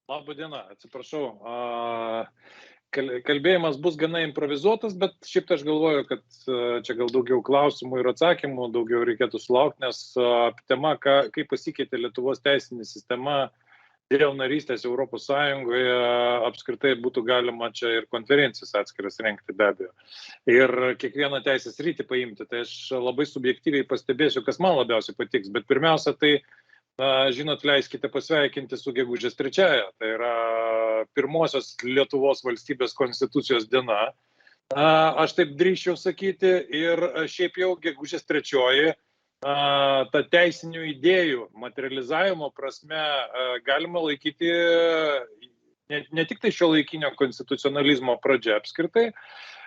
Labą dieną, atsiprašau. Kalbėjimas bus gana improvizuotas, bet šiaip tai aš galvoju, kad čia gal daugiau klausimų ir atsakymų, daugiau reikėtų sulaukti, nes tema, kaip pasikeitė Lietuvos teisinė sistema dėl narystės Europos Sąjungoje, apskritai būtų galima čia ir konferencijas atskiras rengti be abejo. Ir kiekvieną teisės rytį paimti. Tai aš labai subjektyviai pastebėsiu, kas man labiausiai patiks. Bet pirmiausia, tai žinot, leiskite pasveikinti su gegužės 3-ąja. Tai yra pirmosios Lietuvos valstybės konstitucijos diena. Aš taip drįsčiau sakyti, ir šiaip jau gegužės 3-oji ta teisinių idėjų materializavimo prasme galima laikyti ne tik tai šiuolaikinio konstitucionalizmo pradžia apskritai,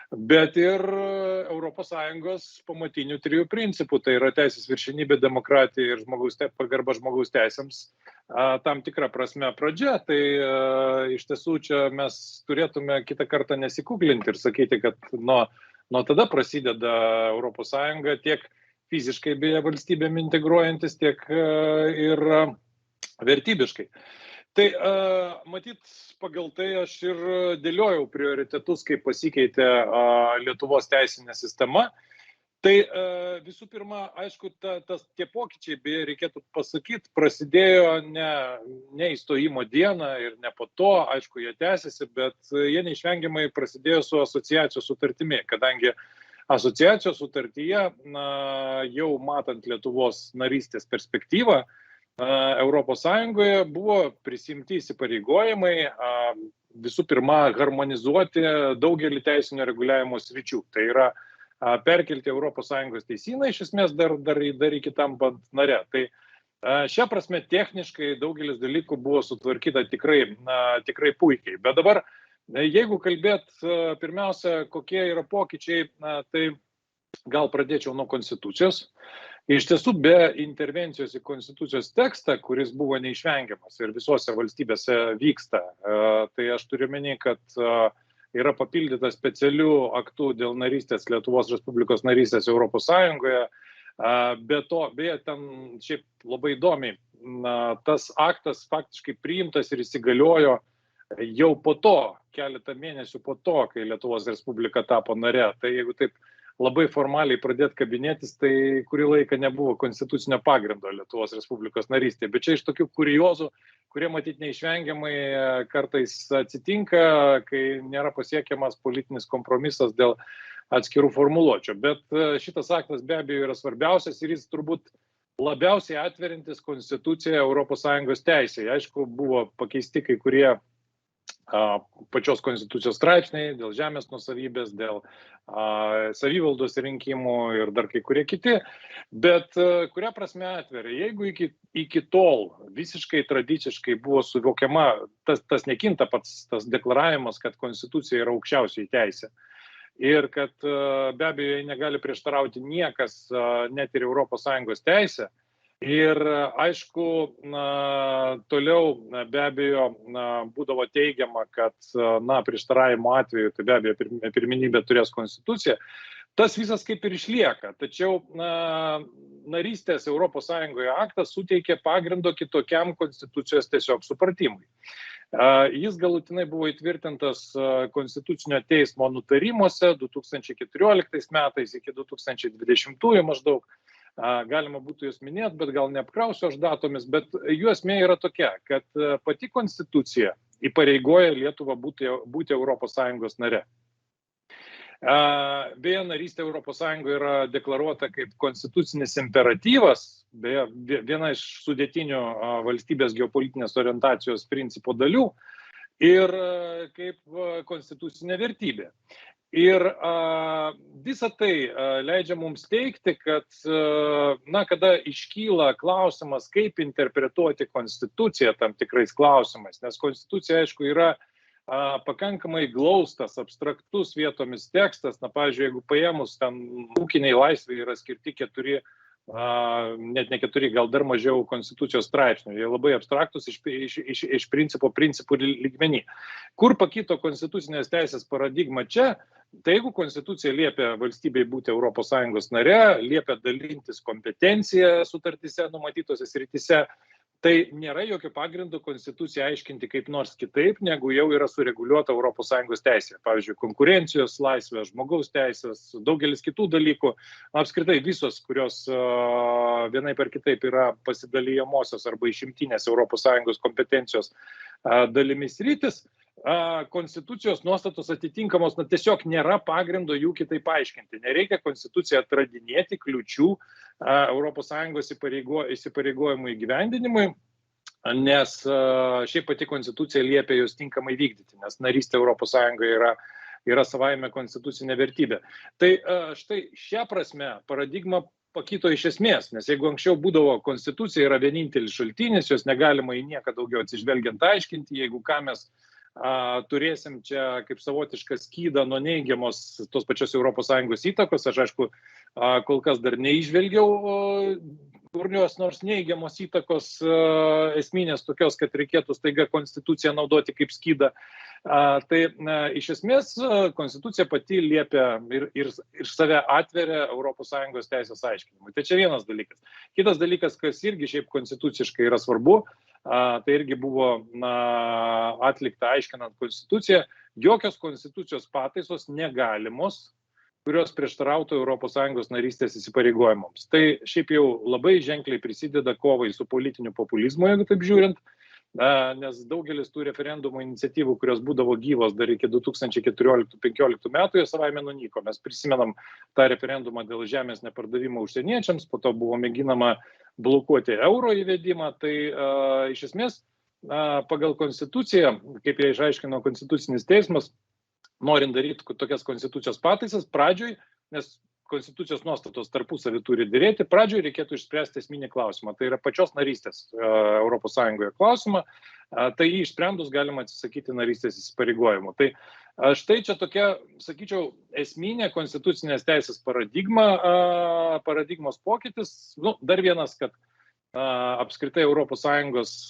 bet ir ES pamatinių 3 principų, tai yra teisės viršenybė, demokratija ir pagarba žmogaus teisėms tam tikrą prasme pradžia. Tai iš tiesų čia mes turėtume kitą kartą nesikuglinti ir sakyti, kad nuo tada prasideda ES tiek fiziškai beje valstybėm integruojantis, tiek ir vertybiškai. Tai matyt, pagal tai aš ir dėliojau prioritetus, kaip pasikeitė Lietuvos teisinė sistema. Tai visų pirma, aišku, tie pokyčiai, beje, reikėtų pasakyti, prasidėjo ne įstojimo dieną ir ne po to, aišku, jie tęsiasi, bet jie neišvengiamai prasidėjo su asociacijos sutartimi, kadangi asociacijos sutartyje, jau matant Lietuvos narystės perspektyvą, Europos Sąjungoje buvo prisimti įsipareigojimai visų pirma harmonizuoti daugelį teisinio reguliavimo sričių. Tai yra perkelti Europos Sąjungos teisyną iš esmės dar iki tampant nare. Tai šia prasme techniškai daugelis dalykų buvo sutvarkyta tikrai puikiai. Bet dabar, jeigu kalbėt pirmiausia, kokie yra pokyčiai, tai gal pradėčiau nuo konstitucijos. Iš tiesų, be intervencijos į konstitucijos tekstą, kuris buvo neišvengiamas ir visose valstybėse vyksta, tai aš turiu omeny, kad yra papildyta specialių aktų dėl narystės, Lietuvos Respublikos narystės Europos Sąjungoje. Beje, ten šiaip labai įdomiai, tas aktas faktiškai priimtas ir įsigaliojo jau po to, keletą mėnesių po to, kai Lietuvos Respublika tapo nare. Tai jeigu taip labai formaliai pradėti kabinėtis, tai kurį laiką nebuvo konstitucinio pagrindo Lietuvos Respublikos narystėje. Bet čia iš tokių kuriozų, kurie matyt neišvengiamai kartais atsitinka, kai nėra pasiekiamas politinis kompromisas dėl atskirų formuluočių. Bet šitas aktas be abejo yra svarbiausias ir jis turbūt labiausiai atverintis konstituciją ES teisėje. Aišku, buvo pakeisti kai kurie pačios konstitucijos straipsniai dėl žemės nuosavybės, dėl savivaldos rinkimų ir dar kai kurie kiti, bet kuria prasme atveria. Jeigu iki tol visiškai tradiciškai buvo suvokiama, tas nekinta pats tas deklaravimas, kad konstitucija yra aukščiausioji teisė ir kad be abejo negali prieštarauti niekas, net ir ES teisė. Ir aišku, toliau be abejo būdavo teigiama, kad prieštaravimo atveju, tai be abejo pirmenybę turės konstitucija. Tas visas kaip ir išlieka, tačiau narystės ES aktas suteikė pagrindo kitokiam konstitucijos tiesiog supratimui. Jis galutinai buvo įtvirtintas Konstitucinio teismo nutarimuose 2014 metais iki 2020 maždaug. Galima būtų jūs minėti, bet gal neapkrausiu aš datomis, bet jų esmė yra tokia, kad pati konstitucija įpareigoja Lietuvą būti ES nare. Beje, narystė ES yra deklaruota kaip konstitucinis imperatyvas, beje, viena iš sudėtinių valstybės geopolitinės orientacijos principo dalių ir kaip konstitucinė vertybė. Ir visa tai leidžia mums teigti, kad kada iškyla klausimas, kaip interpretuoti konstituciją tam tikrais klausimais, nes konstitucija, aišku, yra pakankamai glaustas, abstraktus vietomis tekstas, pavyzdžiui, jeigu paėmus ten ūkiniai laisvai yra skirti 4, net ne 4, gal dar mažiau konstitucijos straipsnių. Jie labai abstraktus iš principų lygmenį. Kur pakito konstitucinės teisės paradigma čia? Tai jeigu konstitucija liepia valstybei būti ES nare, liepia dalintis kompetenciją sutartyse numatytose srityse, Tai nėra jokio pagrindo konstituciją aiškinti kaip nors kitaip, negu jau yra sureguliuota ES teisė. Pavyzdžiui, konkurencijos laisvė, žmogaus teisės, daugelis kitų dalykų, apskritai visos, kurios vienai per kitaip yra pasidalijamosios arba išimtinės ES kompetencijos dalimis rytis, konstitucijos nuostatos atitinkamos, tiesiog nėra pagrindo jų kitaip aiškinti. Nereikia konstituciją atradinėti kliučių ES įsipareigojimų įgyvendinimui, nes šiaip pati konstitucija liepia jos tinkamai vykdyti, nes narystė ES yra savaime konstitucinė vertybė. Tai štai šią prasme paradigma pakito iš esmės, nes jeigu anksčiau būdavo konstitucija yra vienintelis šaltinis, jos negalima į nieką daugiau atsižvelgiant aiškinti, jeigu ką mes turėsim čia kaip savotišką skydą nuo neigiamos tos pačios ES įtakos. Aš aišku, kol kas dar neižvelgiau kurnios nors neigiamos įtakos esminės tokios, kad reikėtų staiga konstituciją naudoti kaip skydą. Tai iš esmės konstitucija pati liepia ir save atveria ES teisės aiškinimui. Tai čia vienas dalykas. Kitas dalykas, kas irgi šiaip konstituciškai yra svarbu, tai irgi buvo atlikta aiškinant konstituciją, jokios konstitucijos pataisos negalimos, kurios prieštarautų ES narystės įsipareigojimams. Tai šiaip jau labai ženkliai prisideda kovai su politiniu populizmu, jeigu taip žiūrint, nes daugelis tų referendumo iniciatyvų, kurios būdavo gyvos dar iki 2014-2015 metų, jie savaime nunyko. Mes prisimenam tą referendumą dėl žemės nepardavimo užsieniečiams, po to buvo mėginama blokuoti euro įvedimą. Tai iš esmės pagal konstituciją, kaip jie išaiškino Konstitucinis teismas, norint daryti tokias konstitucijos pataisas, pradžioj, nes konstitucijos nuostatos tarpusavy turi dėrėti, pradžioj reikėtų išspręsti esminį klausimą. Tai yra pačios narystės ES klausimą. Tai jį išsprendus galima atsisakyti narystės įsipareigojimų. Tai štai čia tokia, sakyčiau, esminė konstitucinės teisės paradigmos pokytis. Dar vienas, kad apskritai ES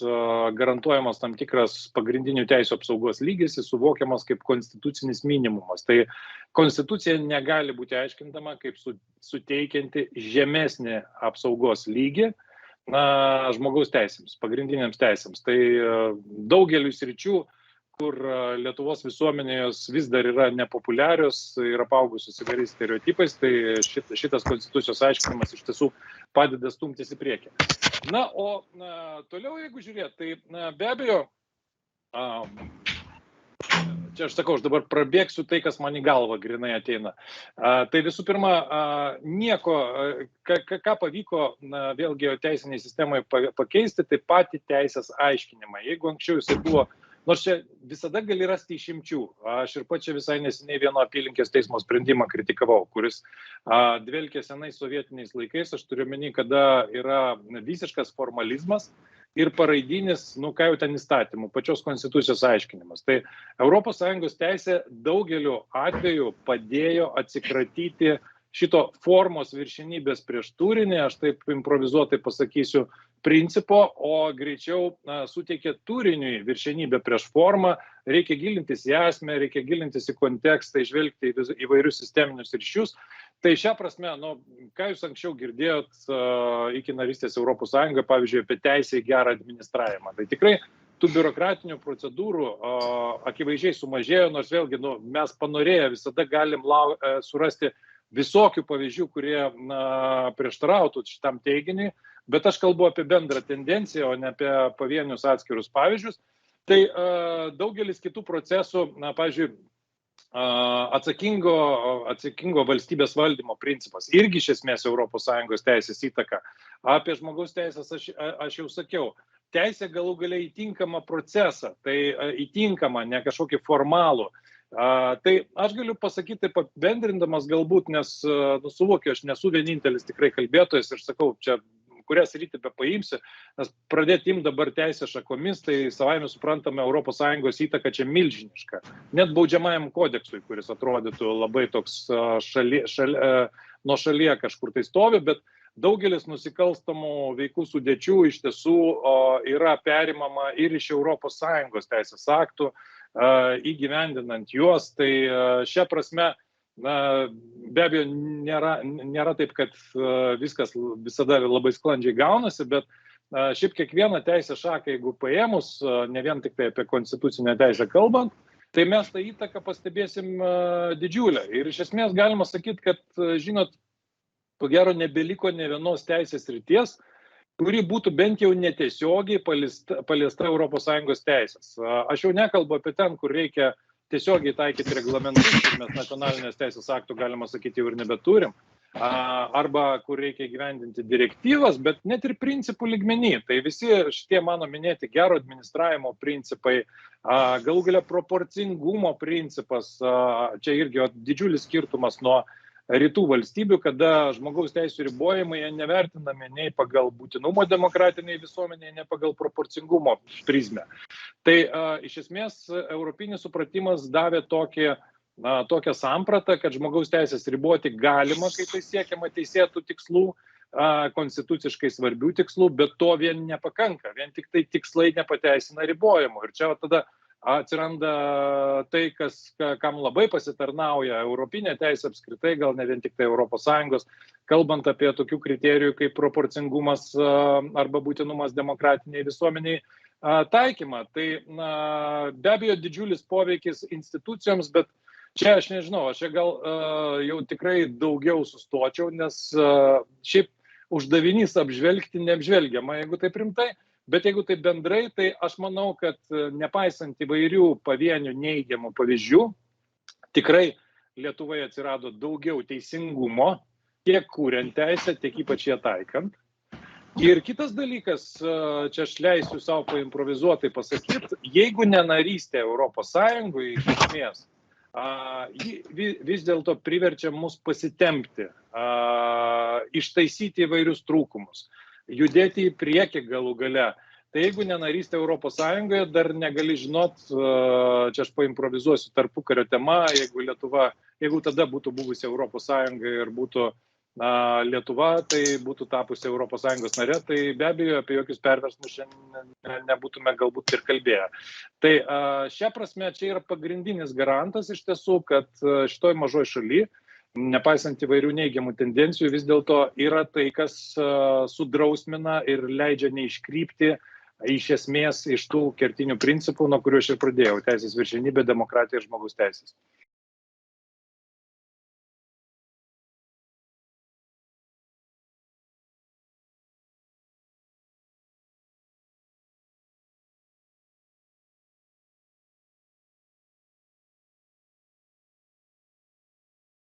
garantuojamas tam tikras pagrindinių teisų apsaugos lygis, jis suvokiamas kaip konstitucinis minimumas. Tai konstitucija negali būti aiškintama kaip suteikianti žemesnį apsaugos lygį žmogaus teisėms, pagrindiniams teisėms. Tai daugeliu sričių, kur Lietuvos visuomenės vis dar yra nepopuliarios ir apaugusios įvairiais stereotipais, tai šitas konstitucijos aiškinimas iš tiesų padeda stumtis į priekį. O toliau, jeigu žiūrėt, tai be abejo, čia aš sakau, aš dabar prabėgsiu tai, kas man į galvą grinai ateina. Tai visų pirma, nieko, ką pavyko vėlgi teisiniai sistemai pakeisti, tai patį teisės aiškinimą. Jeigu anksčiau jisai buvo, nors čia visada gali rasti išimčių. Aš ir pats čia visai neseniai vieno apylinkės teismo sprendimą kritikavau, kuris dvelkė senais sovietiniais laikais. Aš turiu omeny, kada yra visiškas formalizmas ir paraidinis, ką jau ten įstatymų, pačios konstitucijos aiškinimas. Tai ES teisė daugeliu atveju padėjo atsikratyti šito formos viršenybės prieš turinį, aš taip improvizuotai pasakysiu, principo, o greičiau suteikia turiniui viršenybę prieš formą, reikia gilintis į esmę, reikia gilintis į kontekstą, žvelgti į įvairius sisteminius ryšius. Tai šią prasme, ką jūs anksčiau girdėjot iki narystės ES, pavyzdžiui, apie teisę į gerą administravimą. Tai tikrai tų biurokratinių procedūrų akivaizdžiai sumažėjo, nors vėlgi mes panorėję visada galim surasti visokių pavyzdžių, kurie prieštarautų šitam teiginiui, bet aš kalbu apie bendrą tendenciją, o ne apie pavienius atskirus pavyzdžius. Tai daugelis kitų procesų, pavyzdžiui, atsakingo valstybės valdymo principas, irgi iš esmės ES teisės įtaka. Apie žmogaus teisės aš jau sakiau. Teisė galų galiai įtinkamą procesą, tai įtinkamą, ne kažkokį formalų. Tai aš galiu pasakyti, taip apibendrindamas galbūt, nes suvokiu, aš nesu vienintelis tikrai kalbėtojas ir sakau, čia kurias rytį be paimsi, nes pradėti imti dabar teisės šakomis, tai savaime suprantame ES įtaka čia milžiniška. Net baudžiamajam kodeksui, kuris atrodytų labai toks nuo šalyje kažkur tai stovi, bet daugelis nusikalstamų veikų sudėčių iš tiesų yra perimama ir iš ES teisės aktų, įgyvendinant juos. Tai šia prasme, be abejo, nėra taip, kad viskas visada labai sklandžiai gaunasi, bet šiaip kiekvieną teisės šaką, jeigu paėmus, ne vien tik tai apie konstitucinę teisę kalbant, tai mes tą įtaką pastebėsim didžiulę. Ir iš esmės galima sakyti, kad, žinot, ko gero nebeliko ne vienos teisės ryties, kuri būtų bent jau netiesiogiai paliesta ES teisės. Aš jau nekalbu apie ten, kur reikia tiesiogiai taikyti reglamentus, kur mes nacionalinės teisės aktų, galima sakyti, jau ir nebeturim, arba kur reikia gyvendinti direktyvas, bet net ir principų lygmenį. Tai visi šitie mano minėti gero administravimo principai, galų galia proporcingumo principas, čia irgi didžiulis skirtumas nuo rytų valstybių, kada žmogaus teisų ribojimai nevertinami nei pagal būtinumo demokratiniai visuomeniai, nei pagal proporcingumo prizmę. Tai iš esmės europinis supratimas davė tokią sampratą, kad žmogaus teisės riboti galima, kai tai siekiama teisėtų tikslų, konstituciškai svarbių tikslų, bet to vien nepakanka, vien tik tai tikslai nepateisina ribojimų. Ir čia tada atsiranda tai, kam labai pasitarnauja europinė teisė apskritai, gal ne vien tik tai ES, kalbant apie tokių kriterijų kaip proporcingumas arba būtinumas demokratiniai visuomeniai taikymą. Tai be abejo didžiulis poveikis institucijoms, bet čia aš nežinau, aš gal jau tikrai daugiau sustočiau, nes šiaip uždavinys apžvelgti neapžvelgiama, jeigu taip rimtai. Bet jeigu tai bendrai, tai aš manau, kad nepaisant įvairių pavienių neigiamų pavyzdžių, tikrai Lietuvoje atsirado daugiau teisingumo, tiek kuriant teisę, tiek ypač ją taikant. Ir kitas dalykas, čia aš leisiu savo paimprovizuotai pasakyti, jeigu nenarystė ES iš esmės, vis dėlto priverčia mus pasitempti, ištaisyti įvairius trūkumus, judėti į priekį galų gale. Tai jeigu nenarystė ES, dar negali žinot, čia aš paimprovizuosiu tarpukario tema, jeigu tada būtų buvusi ES ir būtų Lietuva, tai būtų tapusi ES nare, tai be abejo apie jokius perversmus šiandien nebūtume galbūt ir kalbėję. Tai šia prasme čia yra pagrindinis garantas iš tiesų, kad šitoj mažoj šaly, nepaisant įvairių neigiamų tendencijų, vis dėlto yra tai, kas sudrausmina ir leidžia neiškrypti iš esmės iš tų kertinių principų, nuo kurių aš ir pradėjau: teisės viršenybė, demokratija ir žmogaus teisės.